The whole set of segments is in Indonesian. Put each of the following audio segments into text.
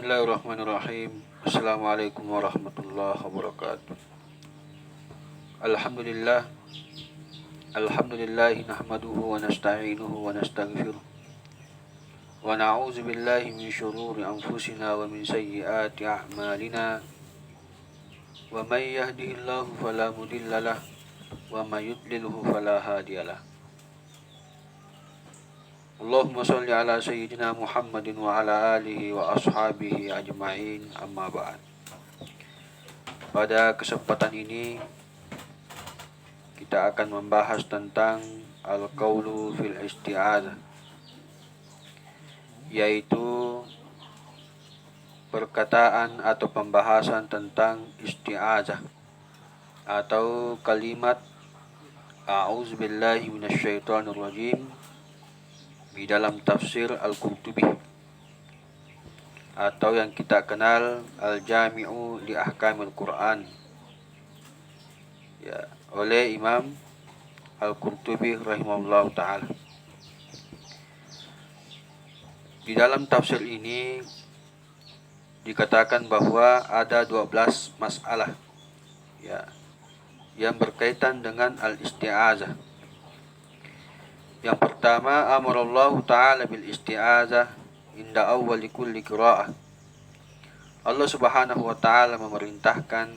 Bismillahirrahmanirrahim. Assalamualaikum warahmatullahi wabarakatuh. Alhamdulillah. Alhamdulillah nahmaduhu wa nasta'inuhu wa nastaghfiruh. Wa na'udzu billahi min syururi anfusina wa min sayyiati a'malina. Wa may yahdihillahu fala mudhillalah wa may yudlilhu fala hadiyalah. Allahumma salli ala sayyidina Muhammadin wa ala alihi wa ashabihi ajma'in, amma ba'd. Pada kesempatan ini kita akan membahas tentang al-qaulu fil isti'adzah, yaitu perkataan atau pembahasan tentang isti'adzah atau kalimat a'udzubillahi minasyaitonirrajim di dalam tafsir Al-Qurtubi, atau yang kita kenal Al-Jami'u li Ahkamil Quran, ya, oleh Imam Al-Qurtubi rahimahullah ta'ala. Di dalam tafsir ini dikatakan bahwa ada 12 masalah, ya, yang berkaitan dengan al-isti'adzah. Yang pertama, amarallahu ta'ala bil isti'adzah inda awwali kulli qira'ah. Allah subhanahu wa ta'ala memerintahkan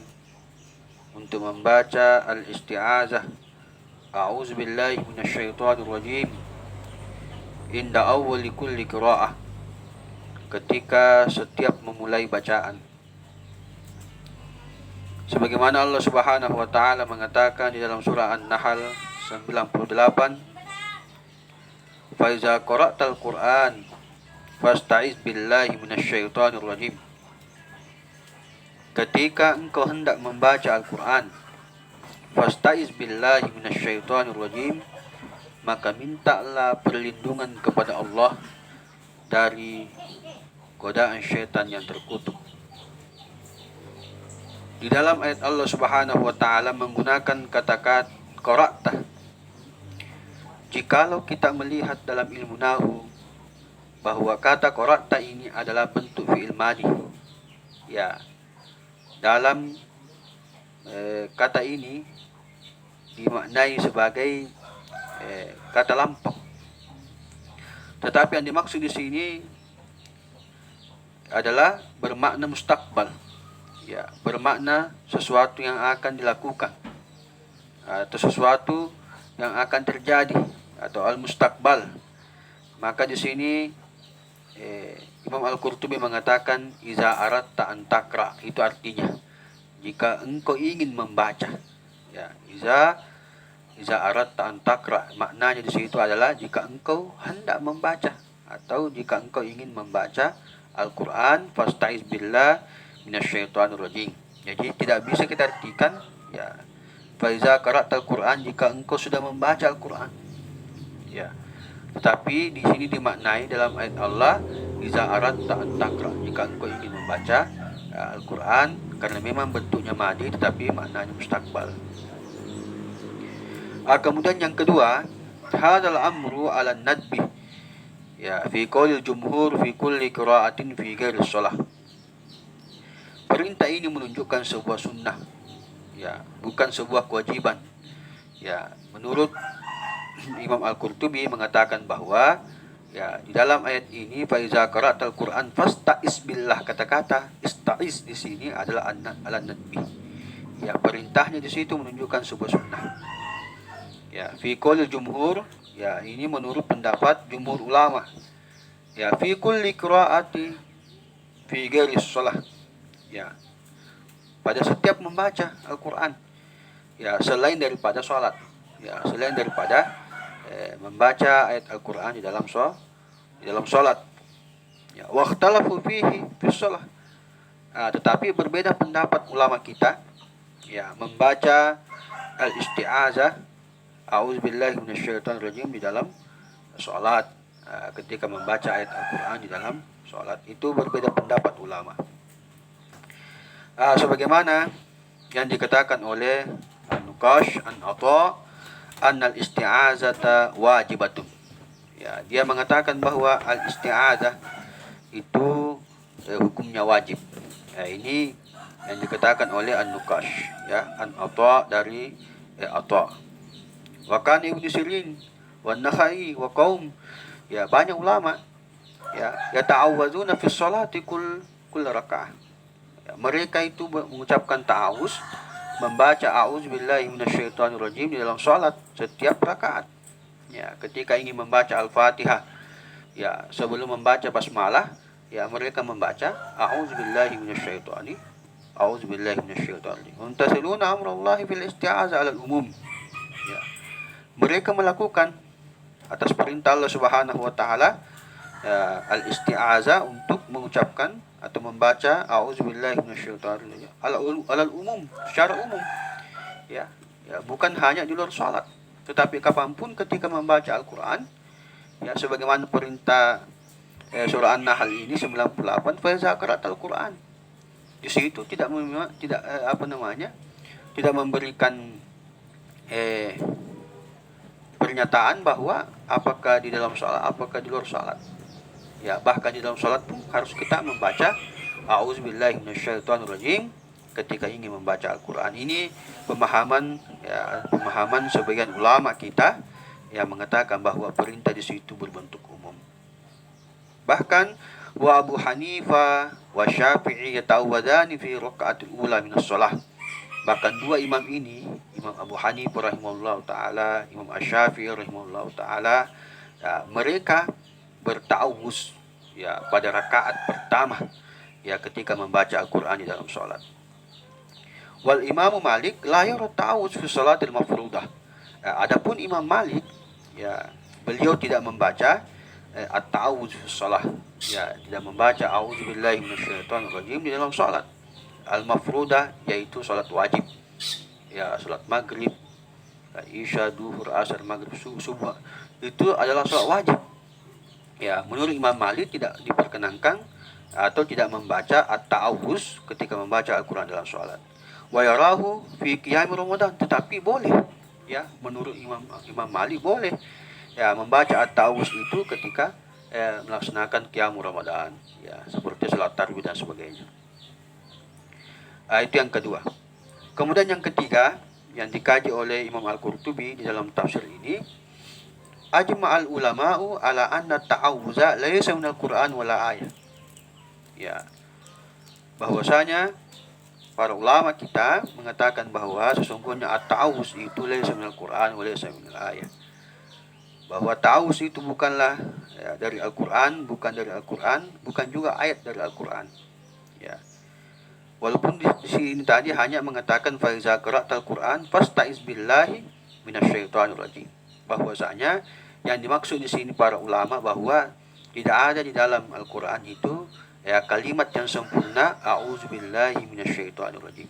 untuk membaca al-isti'adzah, a'udzubillahi minasyaitonirrajim, inda awwali kulli qira'ah, ketika setiap memulai bacaan. Sebagaimana Allah subhanahu wa ta'ala mengatakan di dalam surah An-Nahl 98, Faiza qara'tal Qur'an fasta'iz billahi minasyaitonir rajim. Ketika engkau hendak membaca Al-Qur'an, fasta'iz billahi minasyaitonir rajim, maka mintalah perlindungan kepada Allah dari godaan syaitan yang terkutuk. Di dalam ayat Allah Subhanahu wa taala menggunakan kata-kata qara'ta. Jikalau kita melihat dalam ilmu nahwu bahwa kata qara'ta ini adalah bentuk fi'il madhi, ya, dalam kata ini dimaknai sebagai kata lampau. Tetapi yang dimaksud di sini adalah bermakna mustaqbal, ya, bermakna sesuatu yang akan dilakukan atau sesuatu yang akan terjadi, atau al-mustaqbal. Maka di sini Imam Al-Qurtubi mengatakan iza aratta an taqra, itu artinya jika engkau ingin membaca, ya, iza aratta an taqra, maknanya di situ adalah jika engkau hendak membaca atau jika engkau ingin membaca Al-Qur'an, fasta'iz billah minasyaitonir rajim. Jadi tidak bisa kita artikan, ya, faiza qara'tal Qur'an, jika engkau sudah membaca Al-Qur'an, ya. Tetapi di sini dimaknai dalam ayat Allah iza aratta an taqra, jika engkau ingin membaca Al-Qur'an, karena memang bentuknya madhi tetapi maknanya mustaqbal. Kemudian yang kedua, hadzal amru 'ala nadbi, ya, fi qaulil jumhur fi kulli qira'atin fi ghairi shalah. Perintah ini menunjukkan sebuah sunnah, ya, bukan sebuah kewajiban. Ya, menurut Imam Al-Qurtubi mengatakan bahwa, ya, di dalam ayat ini faiza qara'tal Qur'an fasta'iz billah, kata-kata ista'iz di sini adalah ala nadbi. Ya, perintahnya di situ menunjukkan sebuah sunnah. Ya, fi qaulil jumhur, ya, ini menurut pendapat jumhur ulama. Ya, fi kulli qira'ati fi ghairi shalah. Ya, pada setiap membaca Al-Qur'an, ya, selain daripada sholat, ya, selain daripada membaca ayat Al-Qur'an di dalam sholat, ya, waqtalafu fihi fi shalah. Tetapi berbeda pendapat ulama kita, ya, membaca al-isti'adzah a'udzubillahi minasyaitonir rajim di dalam sholat, ketika membaca ayat Al-Qur'an di dalam sholat, itu berbeda pendapat ulama. Sebagaimana yang dikatakan oleh An-Nuqash An-Atha annal isti'azata wajibatun. Ya, dia mengatakan bahwa al-isti'azah itu hukumnya wajib. Ini yang dikatakan oleh An-Nukash, ya, An-Ata dari Ata. Wa kan Ibnu Sirin wa Nakhai wa qaum, ya, banyak ulama, ya, yata'awwazuna fi sholati kull rakaah. Ya, mereka itu mengucapkan ta'awuz, membaca a'udzubillahi minasyaitonirrajim di dalam salat setiap rakaat. Ya, ketika ingin membaca Al-Fatihah, ya, sebelum membaca basmalah, ya, mereka membaca a'udzubillahi minasyaitonir a'udzubillahi minasyaitonir. Muntasiluna amrallahi fil isti'azah 'alal umum. Ya, mereka melakukan atas perintah Allah Subhanahu wa taala al-isti'azah untuk mengucapkan atau membaca a'udzubillahi minasyaitonir alal umum, secara umum. Ya, bukan hanya di luar salat, tetapi kapanpun ketika membaca Al-Quran, ya, sebagaimana perintah surah An-Nahl ini 98, fa iza qara'tal Quran. Di situ tidak tidak memberikan pernyataan bahwa apakah di dalam salat, apakah di luar salat. Ya, bahkan di dalam salat pun harus kita membaca a'udzubillahi minasyaitonirrajim ketika ingin membaca Al-Quran. Ini pemahaman sebagian ulama kita yang mengatakan bahwa perintah di situ berbentuk umum. Bahkan wa Abu Hanifah wa Syafi'i yata'awwadani fi raka'atil ula minas shalah. Bahkan dua imam ini, Imam Abu Hanifah rahimahullah taala, Imam Asy-Syafi'i rahimahullah taala, ya, mereka berta'awuz, ya, pada rakaat pertama, ya, ketika membaca Al-Quran di dalam salat. Wal Imam Malik la yara ta'awuz fi salatil mafruḍah. Adapun Imam Malik, ya, beliau tidak membaca at-ta'awuz fi shalah, ya, tidak membaca a'udzubillahi minasyaitonirrajim di dalam salat al-mafruḍah, yaitu salat wajib, ya, salat maghrib, isya, duhur, asar, maghrib, subuh, itu adalah salat wajib. Ya, menurut Imam Malik tidak diperkenankan atau tidak membaca at-ta'awuz ketika membaca Al-Quran dalam salat. Wa yarahu fi qiyam Ramadan, tetapi boleh, ya, menurut Imam Malik boleh, ya, membaca at-ta'awuz itu ketika melaksanakan qiyam Ramadan, ya, seperti salat tarawih dan sebagainya. Itu yang kedua. Kemudian yang ketiga yang dikaji oleh Imam Al-Qurtubi di dalam tafsir ini, ajma'al ulama'u ala anna ta'awuza laysa minal Qur'an wala ayat. Ya, bahwasanya para ulama kita mengatakan bahwa sesungguhnya at-ta'awuz itu laysa minal Qur'an wa laysa minal ayat. Bahwa ta'awuz itu bukanlah, ya, dari Al-Qur'an, bukan dari Al-Qur'an, bukan juga ayat dari Al-Qur'an. Ya. Walaupun di sini tadi hanya mengatakan fa iza qara'tal Qur'an fasta'iz billahi minasyaitonir rajim. Bahwasanya yang dimaksud di sini para ulama bahwa tidak ada di dalam Al-Qur'an itu, ya, kalimat yang sempurna a'udzubillahi minasyaitonir rajim.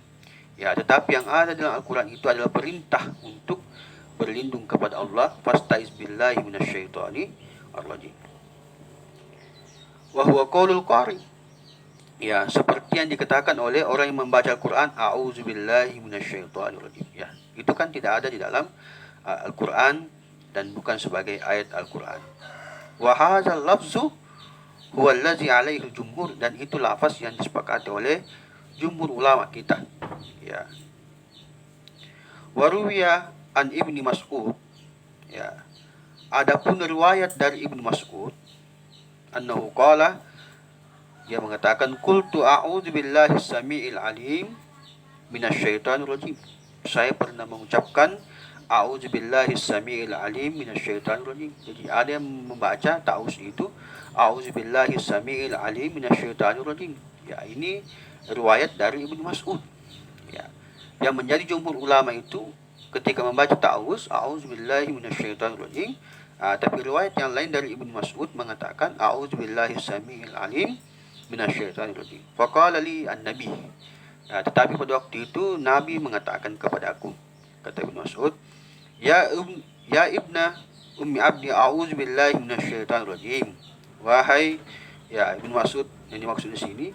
Ya, tetapi yang ada dalam Al-Qur'an itu adalah perintah untuk berlindung kepada Allah, fasta'iz billahi minasyaitonir rajim. Wa huwa qaulul qari. Ya, seperti yang dikatakan oleh orang yang membaca Al-Quran, a'udzubillahi minasyaitonirrajim. Ya, itu kan tidak ada di dalam Al-Quran dan bukan sebagai ayat Al-Quran. Wa hadzal lafzu huwa allazi alaihi jumhur, dan itu lafaz yang disepakati oleh jumhur ulama kita. Ya. Wa ruwiya an Ibnu Mas'ud. Ya. Adapun riwayat dari Ibnu Mas'ud, annahu qala, dia mengatakan qultu a'udzubillahi samiil alim minasyaitonir rajim. Saya pernah mengucapkan a'udzubillahi samiil alim minasyaitonir rajim. Jadi ada yang membaca ta'awuz itu a'udzubillahi samiil alim minasyaitonir rajim. Ya, ini riwayat dari Ibnu Mas'ud. Ya. Yang menjadi jumhur ulama itu ketika membaca ta'awuz a'udzubillahi minasyaitonir rajim. Tapi riwayat yang lain dari Ibnu Mas'ud mengatakan a'udzubillahi samiil alim minasyaitonir rajim. Faqala li an-nabi. Tetapi pada waktu itu Nabi mengatakan kepada aku, kata Ibnu Mas'ud, ya ibna ummi abdi a'udzubillahi minasyaitonir rajim. Wahai, ya, Ibnu Mas'ud, yang dimaksud di sini,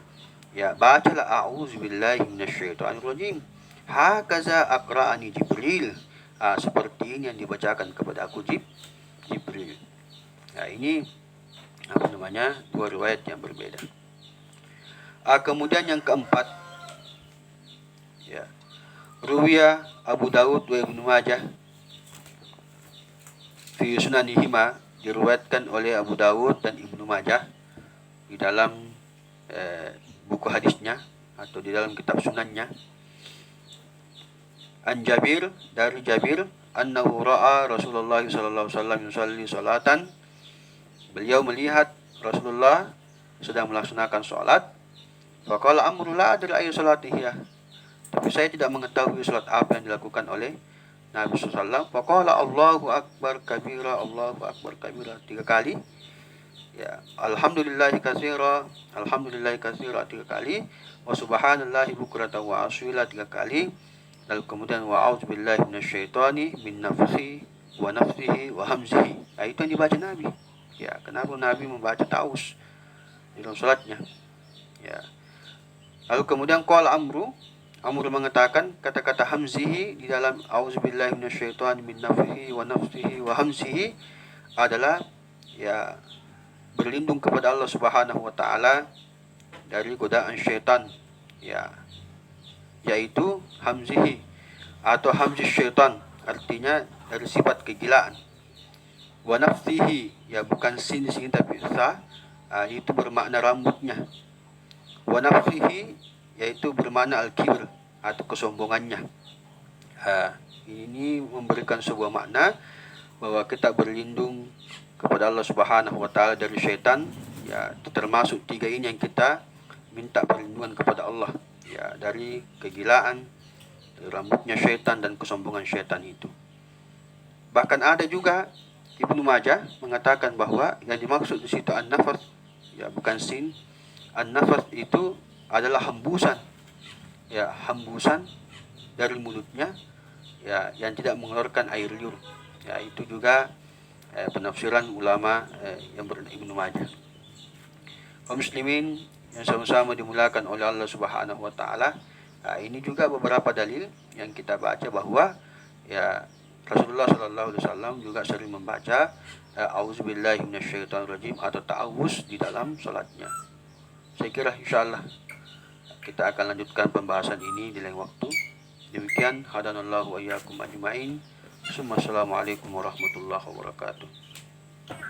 ya, bacalah a'udzubillahi minasyaitonir rajim. Hakaza aqra'ani Jibril. Seperti ini yang dibacakan kepada aku Jibril. Ini dua riwayat yang berbeda. Kemudian yang keempat, ya, Ruwiya Abu Dawud wa Ibnu Majah fi sunanihima, diriwayatkan oleh Abu Dawud dan Ibnu Majah di dalam buku hadisnya atau di dalam kitab sunannya. An Jabir, dari Jabir, annahu ra'a Rasulullah sallallahu alaihi wasallam yusalli salatan, beliau melihat Rasulullah sedang melaksanakan salat. Faqala amru la adri ayu salatihya, tapi saya tidak mengetahui salat apa yang dilakukan oleh Nabi SAW. Faqala Allahu akbar kabira, Allahu akbar kabira 3 kali. Ya, alhamdulillahi katsira, alhamdulillahi katsira 3 kali. Wa subhanallahi bukratan wa asila 3 kali. Lalu kemudian wa a'udzubillahi minasyaitonir min nafsi wa nafsihi wa hamzihi. Itu yang dibaca Nabi. Ya, kenapa Nabi membaca taus di dalam salatnya? Ya. Lalu kemudian qala Amru mengatakan kata-kata hamzihi di dalam a'udzubillahi minasyaitonir min nafsihi wa nafsihi wa hamzihi adalah ya berlindung kepada Allah Subhanahu wa taala dari godaan syaitan, ya, yaitu hamzihi atau hamzis syaitan, artinya dari sifat kegilaan. Wa nafsihi, ya bukan sin di sini tapi sa, itu bermakna rambutnya. Wa nafsihi, yaitu bermakna al-kibr atau kesombongannya. Ini memberikan sebuah makna bahwa kita berlindung kepada Allah Subhanahu wa taala dari syaitan, ya termasuk 3 ini yang kita minta perlindungan kepada Allah, ya, dari kegilaan, dari rambutnya syaitan dan kesombongan syaitan itu. Bahkan ada juga Ibnu Majah mengatakan bahwa yang dimaksud di situ an-nafas, ya bukan sin. An-nafas itu adalah hembusan, ya hembusan dari mulutnya, ya yang tidak mengeluarkan air liur. Ya itu juga penafsiran ulama yang Ibnu Majah. Kaum muslimin yang sama-sama dimulakan oleh Allah Subhanahu wa taala, ini juga beberapa dalil yang kita baca bahwa ya Rasulullah sallallahu alaihi wasallam juga sering membaca auzubillahi minasyaitonirrajim atau ta'awuz di dalam salatnya. Saya kira insyaallah kita akan lanjutkan pembahasan ini di lain waktu. Demikian, hadanallahu wa iyyakum ajmain. Assalamualaikum warahmatullahi wabarakatuh.